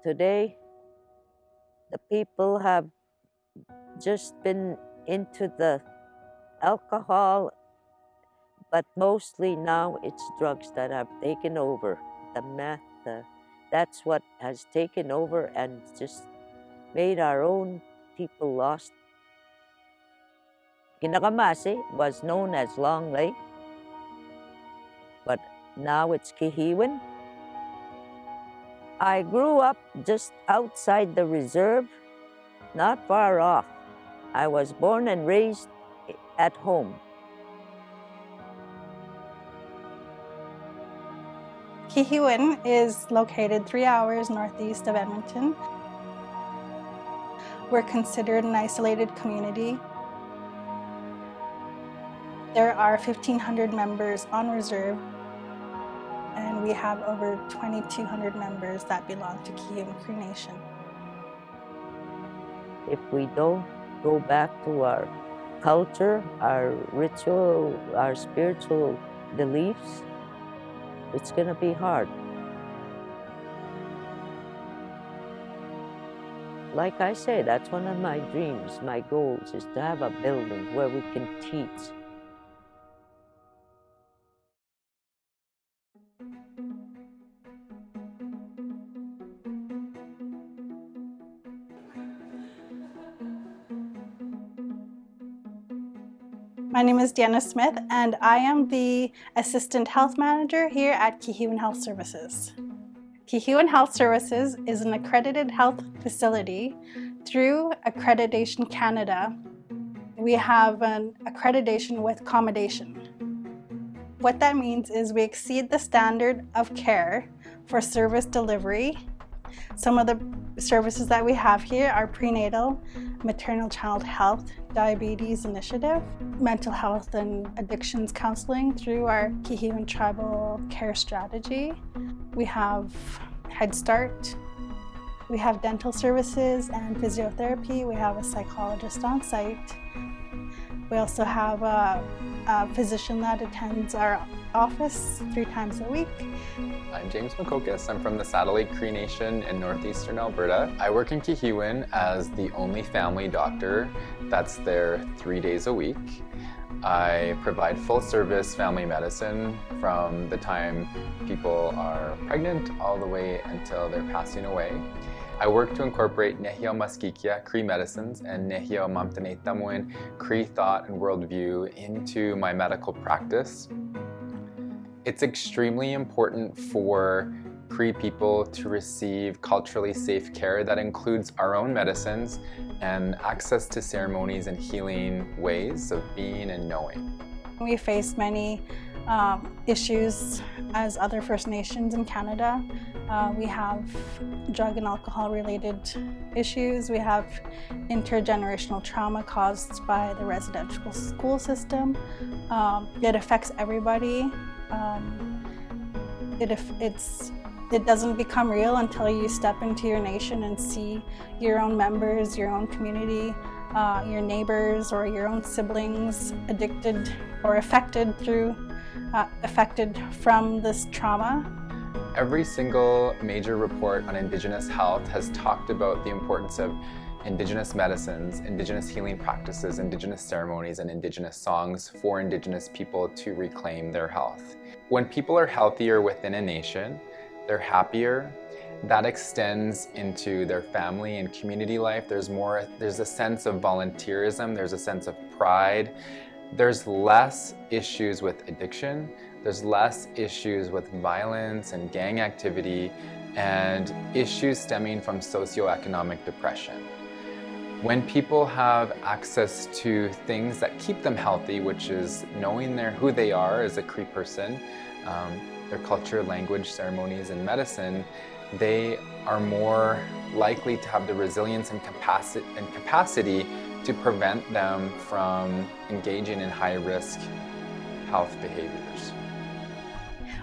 today, the people have just been into the alcohol, but mostly now it's drugs that have taken over. The meth, that's what has taken over and just made our own people lost. Kinakamasi was known as Long Lake, but now it's Kehewin. I grew up just outside the reserve, not far off. I was born and raised at home. Kehewin is located 3 hours northeast of Edmonton. We're considered an isolated community. There are 1,500 members on reserve, and we have over 2,200 members that belong to Kehewin Cree Nation. If we don't go back to our culture, our ritual, our spiritual beliefs, it's going to be hard. Like I say, that's one of my dreams, my goals, is to have a building where we can teach. My name is Deanna Smith, and I am the Assistant Health Manager here at Kehewin Health Services. Kehewin Health Services is an accredited health facility through Accreditation Canada. We have an accreditation with accommodation. What that means is we exceed the standard of care for service delivery. Some of the services that we have here are prenatal, maternal child health, diabetes initiative, mental health and addictions counseling through our Kehewin Tribal Care Strategy. We have Head Start. We have dental services and physiotherapy. We have a psychologist on site. We also have a physician that attends our office 3 times a week. I'm James McCocus. I'm from the Satellite Cree Nation in northeastern Alberta. I work in Kehewin as the only family doctor that's there 3 days a week. I provide full service family medicine from the time people are pregnant all the way until they're passing away. I work to incorporate Nehio Maskikia Cree medicines and Nehio Mamtane Tamuin Cree thought and worldview into my medical practice. It's extremely important for Cree people to receive culturally safe care that includes our own medicines and access to ceremonies and healing ways of being and knowing. We face many issues as other First Nations in Canada. We have drug and alcohol related issues. We have intergenerational trauma caused by the residential school system. It affects everybody. It doesn't become real until you step into your nation and see your own members, your own community, your neighbors or your own siblings addicted or affected from this trauma. Every single major report on Indigenous health has talked about the importance of Indigenous medicines, Indigenous healing practices, Indigenous ceremonies, and Indigenous songs for Indigenous people to reclaim their health. When people are healthier within a nation, they're happier. That extends into their family and community life. There's a sense of volunteerism, there's a sense of pride. There's less issues with addiction, there's less issues with violence and gang activity, and issues stemming from socioeconomic depression. When people have access to things that keep them healthy, which is knowing who they are as a Cree person, their culture, language, ceremonies, and medicine, they are more likely to have the resilience and capacity to prevent them from engaging in high-risk health behaviors.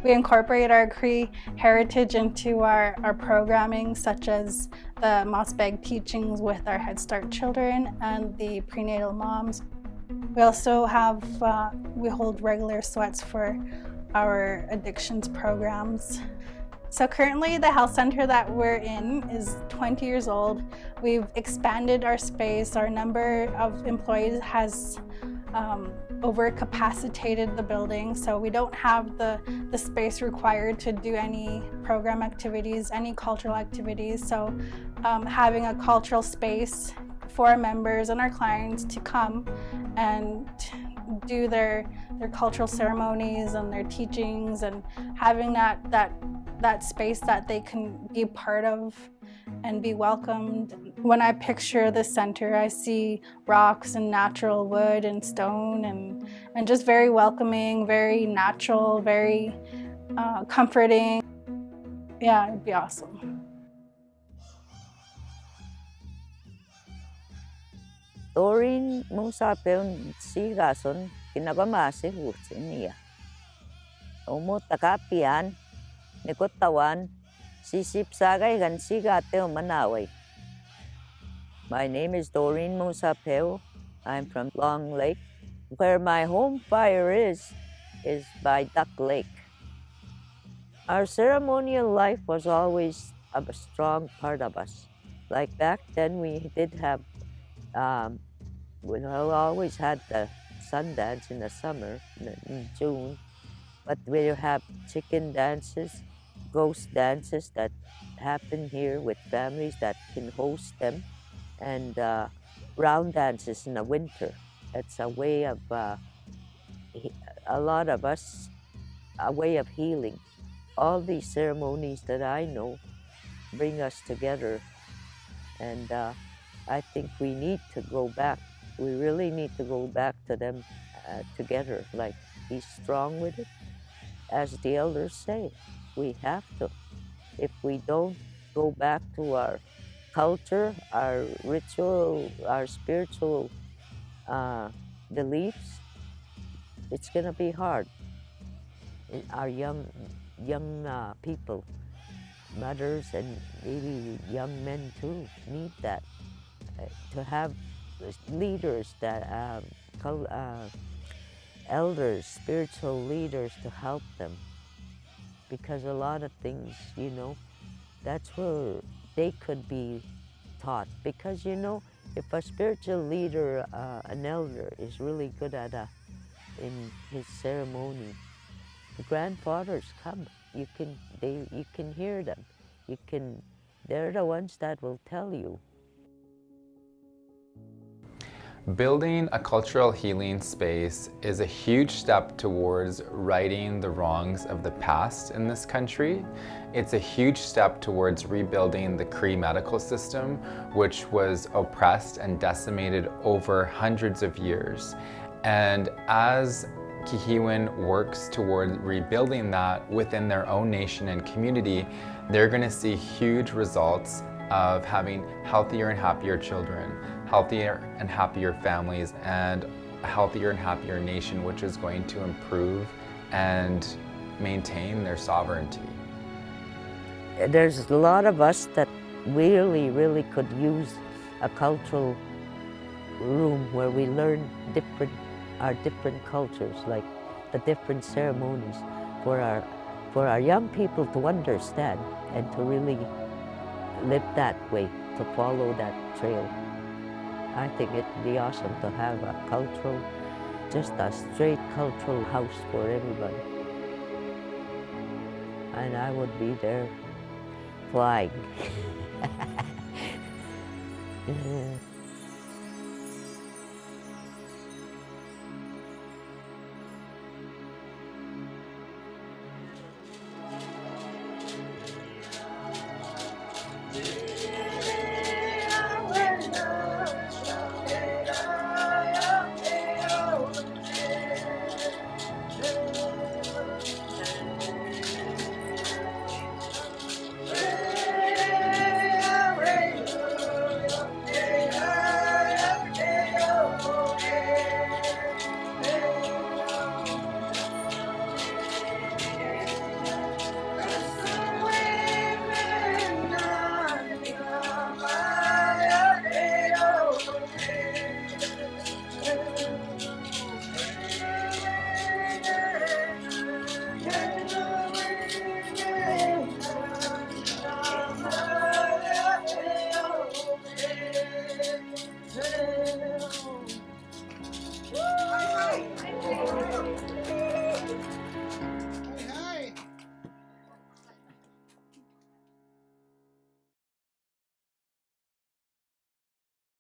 We incorporate our Cree heritage into our programming, such as the Mossbag teachings with our Head Start children and the prenatal moms. We also we hold regular sweats for our addictions programs. So currently the health center that we're in is 20 years old. We've expanded our space. Our number of employees has overcapacitated the building, so we don't have the space required to do any program activities, any cultural activities. So having a cultural space for our members and our clients to come and do their cultural ceremonies and their teachings, and having that space that they can be a part of and be welcomed. When I picture the center, I see rocks and natural wood and stone and just very welcoming, very natural, very comforting. Yeah, it'd be awesome. Doreen mong sapeon sigason kinabamase hurtsenia. Omo takapian nikotawan sisip sagay gan sigateo manaway. My name is Doreen Monsapeo. I'm from Long Lake. Where my home fire is by Duck Lake. Our ceremonial life was always a strong part of us. Like back then we did have, we always had the Sundance in the summer, in June, but we have chicken dances, ghost dances that happen here with families that can host them, and round dances in the winter. It's a way of, a lot of us, a way of healing. All these ceremonies that I know bring us together, and I think we need to go back. We really need to go back to them together, like be strong with it. As the elders say, we have to. If we don't go back to our culture, our ritual, our spiritual beliefs, it's gonna be hard. Our young people, mothers and maybe young men too, need that, to have leaders that, elders, spiritual leaders to help them. Because a lot of things, you know, that's where they could be taught. Because, you know, if a spiritual leader, an elder, is really good at in his ceremony, the grandfathers come. You can hear them. They're the ones that will tell you. Building a cultural healing space is a huge step towards righting the wrongs of the past in this country. It's a huge step towards rebuilding the Cree medical system, which was oppressed and decimated over hundreds of years. And as Kehewin works toward rebuilding that within their own nation and community, they're going to see huge results of having healthier and happier children, healthier and happier families, and a healthier and happier nation, which is going to improve and maintain their sovereignty. There's a lot of us that really could use a cultural room where we learn our different cultures, like the different ceremonies, for our young people to understand and to really live that way, to follow that trail. I think it'd be awesome to have a cultural, just a straight cultural house for everybody. And I would be there flying. Yeah.